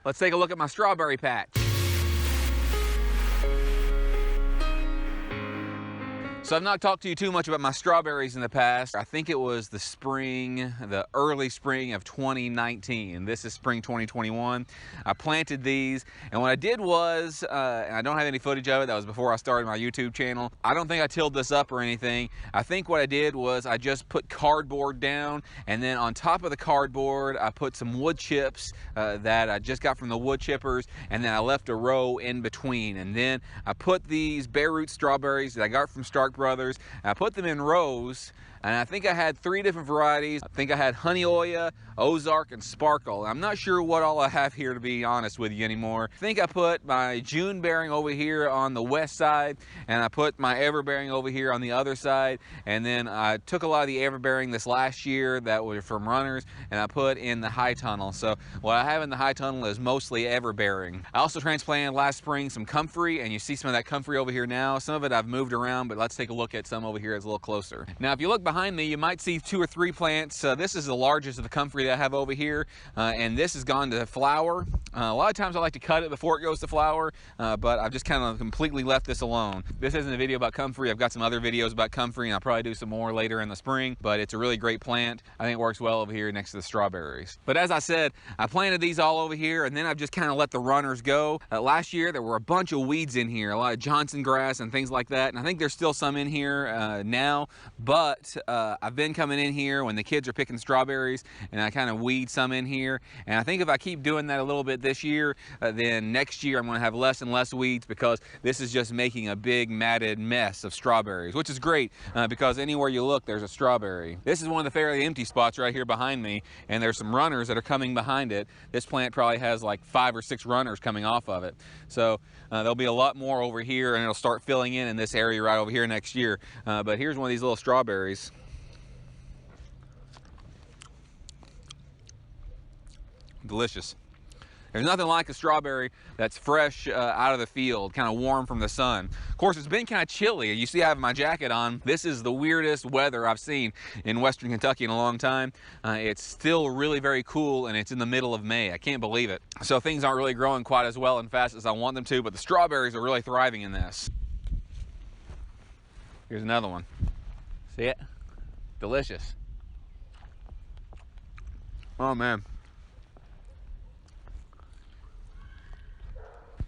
let's take a look at my strawberry patch. So I've not talked to you too much about my strawberries in the past. I think it was the early spring of 2019. This is spring 2021. I planted these, and what I did was, and I don't have any footage of it, that was before I started my YouTube channel. I don't think I tilled this up or anything. I think what I did was I just put cardboard down, and then on top of the cardboard, I put some wood chips that I just got from the wood chippers, and then I left a row in between. And then I put these bare root strawberries that I got from Stark Brothers. I put them in rows, and I think I had 3 different varieties. I think I had Honey Oya, Ozark, and Sparkle. I'm not sure what all I have here, to be honest with you, anymore. I think I put my June bearing over here on the west side, and I put my Everbearing over here on the other side, and then I took a lot of the Everbearing this last year that were from runners, and I put in the high tunnel. So what I have in the high tunnel is mostly Everbearing. I also transplanted last spring some Comfrey, and you see some of that Comfrey over here now. Some of it I've moved around, but let's take a look at some over here that's a little closer. Now, if you look behind me, you might see 2 or 3 plants. This is the largest of the Comfrey that I have over here, and this has gone to flower. A lot of times I like to cut it before it goes to flower, but I've just kind of completely left this alone. This isn't a video about Comfrey. I've got some other videos about Comfrey, and I'll probably do some more later in the spring, but it's a really great plant. I think it works well over here next to the strawberries. But as I said, I planted these all over here, and then I've just kind of let the runners go. Last year, there were a bunch of weeds in here, a lot of Johnson grass and things like that, and I think there's still some in here now, but I've been coming in here when the kids are picking strawberries, and I kind of weed some in here, and I think if I keep doing that a little bit this year, then next year I'm going to have less and less weeds, because this is just making a big matted mess of strawberries, which is great, because anywhere you look there's a strawberry. This is one of the fairly empty spots right here behind me, and there's some runners that are coming behind it. This plant probably has like 5 or 6 runners coming off of it, so there'll be a lot more over here, and it'll start filling in this area right over here next year. But here's one of these little strawberries. Delicious. There's nothing like a strawberry that's fresh out of the field, kind of warm from the sun. Of course, it's been kind of chilly. You see I have my jacket on. This is the weirdest weather I've seen in Western Kentucky in a long time. It's still really very cool, and it's in the middle of May. I can't believe it. So things aren't really growing quite as well and fast as I want them to, but the strawberries are really thriving in this. Here's another one. See it? Delicious. Oh, man.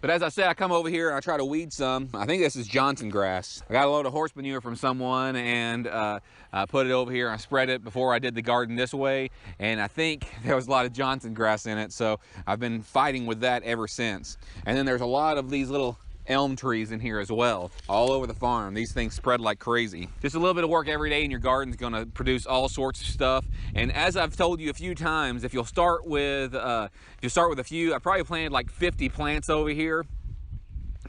But as I said, I come over here and I try to weed some. I think this is Johnson grass. I got a load of horse manure from someone, and I put it over here. I spread it before I did the garden this way, and I think there was a lot of Johnson grass in it, so I've been fighting with that ever since. And then there's a lot of these little elm trees in here as well, all over the farm. These things spread like crazy. Just a little bit of work every day in your garden is going to produce all sorts of stuff. And as I've told you a few times, if you'll start with a few, I probably planted like 50 plants over here.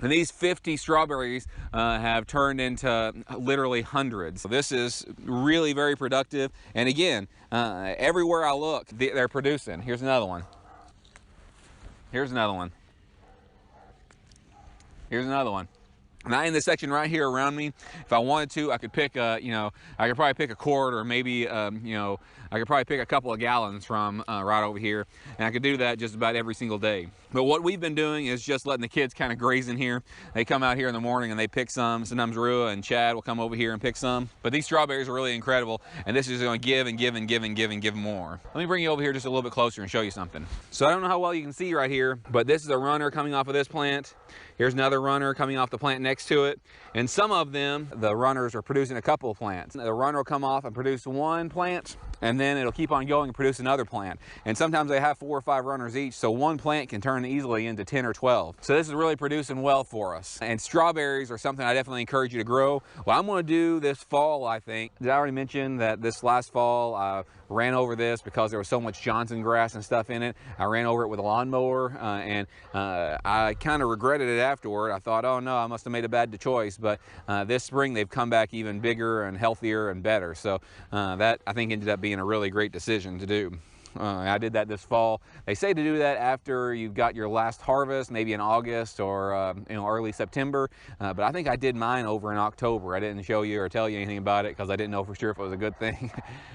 And these 50 strawberries have turned into literally hundreds. So this is really very productive. And again, everywhere I look, they're producing. Here's another one. Here's another one. Here's another one. Now in this section right here around me, if I wanted to, I could pick I could probably pick a quart, or maybe I could probably pick a couple of gallons from right over here, and I could do that just about every single day. But what we've been doing is just letting the kids kind of graze in here. They come out here in the morning and they pick some. Sometimes Rua and Chad will come over here and pick some. But these strawberries are really incredible, and this is going to give and give and give and give and give more. Let me bring you over here just a little bit closer and show you something. So I don't know how well you can see right here, but this is a runner coming off of this plant. Here's another runner coming off the plant next to it. And some of them, the runners are producing a couple of plants. The runner will come off and produce one plant, and then it'll keep on going and produce another plant. And sometimes they have 4 or 5 runners each, so one plant can turn easily into 10 or 12. So this is really producing well for us. And strawberries are something I definitely encourage you to grow. Well, I'm going to do this fall, I think. Did I already mention that this last fall I ran over this because there was so much Johnson grass and stuff in it? I ran over it with a lawnmower, and I kind of regretted it afterward. I thought, oh no, I must have made a bad choice. But this spring they've come back even bigger and healthier and better. So that, I think, ended up being a really great decision to do. I did that this fall. They say to do that after you've got your last harvest, maybe in August or early September. But I think I did mine over in October. I didn't show you or tell you anything about it because I didn't know for sure if it was a good thing.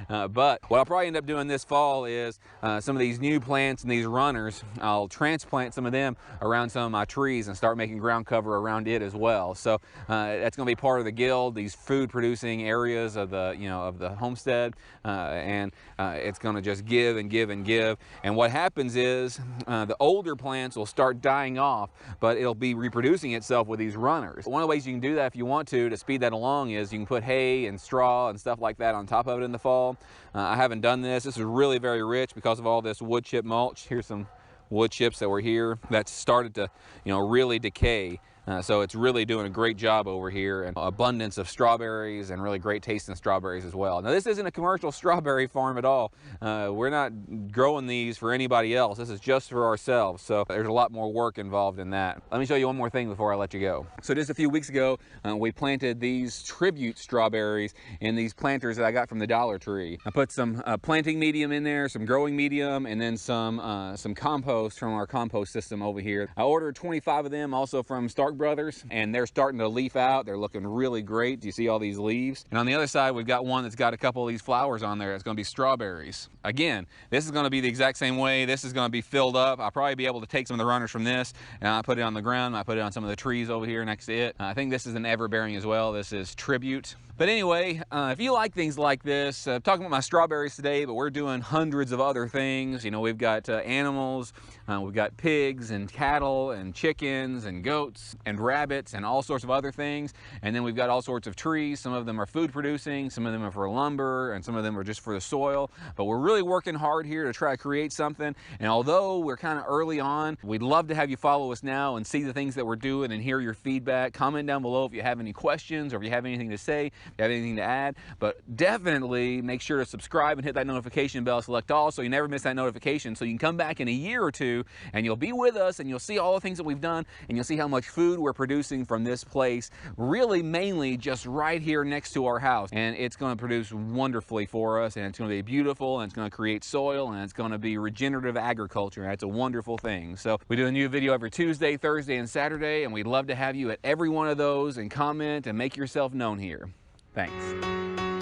But what I'll probably end up doing this fall is some of these new plants and these runners, I'll transplant some of them around some of my trees and start making ground cover around it as well. So that's going to be part of the guild, these food producing areas of the of the homestead, and it's going to just give and give and give. And what happens is the older plants will start dying off, but it'll be reproducing itself with these runners. One of the ways you can do that if you want to speed that along is you can put hay and straw and stuff like that on top of it in the fall. I haven't done this. This is really very rich because of all this wood chip mulch. Here's some wood chips that were here that started to really decay. So it's really doing a great job over here, and abundance of strawberries and really great tasting strawberries as well. Now this isn't a commercial strawberry farm at all. We're not growing these for anybody else. This is just for ourselves. So there's a lot more work involved in that. Let me show you one more thing before I let you go. So just a few weeks ago, we planted these tribute strawberries in these planters that I got from the Dollar Tree. I put some planting medium in there, some growing medium, and then some compost from our compost system over here. I ordered 25 of them also from Stark Brothers, and they're starting to leaf out. They're looking really great. Do you see all these leaves? And on the other side, we've got one that's got a couple of these flowers on there. It's going to be strawberries. Again, this is going to be the exact same way. This is going to be filled up. I'll probably be able to take some of the runners from this, and I put it on the ground. I put it on some of the trees over here next to it. I think this is an everbearing as well. This is tribute. But anyway, if you like things like this, talking about my strawberries today, but we're doing hundreds of other things. We've got animals, we've got pigs and cattle and chickens and goats and rabbits and all sorts of other things. And then we've got all sorts of trees. Some of them are food producing, some of them are for lumber, and some of them are just for the soil. But we're really working hard here to try to create something. And although we're kind of early on, we'd love to have you follow us now and see the things that we're doing and hear your feedback. Comment down below if you have any questions or if you have anything to say. If you have anything to add, but definitely make sure to subscribe and hit that notification bell, select all, so you never miss that notification, so you can come back in a year or two and you'll be with us and you'll see all the things that we've done, and you'll see how much food we're producing from this place, really mainly just right here next to our house. And it's going to produce wonderfully for us, and it's going to be beautiful, and it's going to create soil, and it's going to be regenerative agriculture. That's a wonderful thing. So we do a new video every Tuesday, Thursday, and Saturday, and we'd love to have you at every one of those and comment and make yourself known here. Thanks.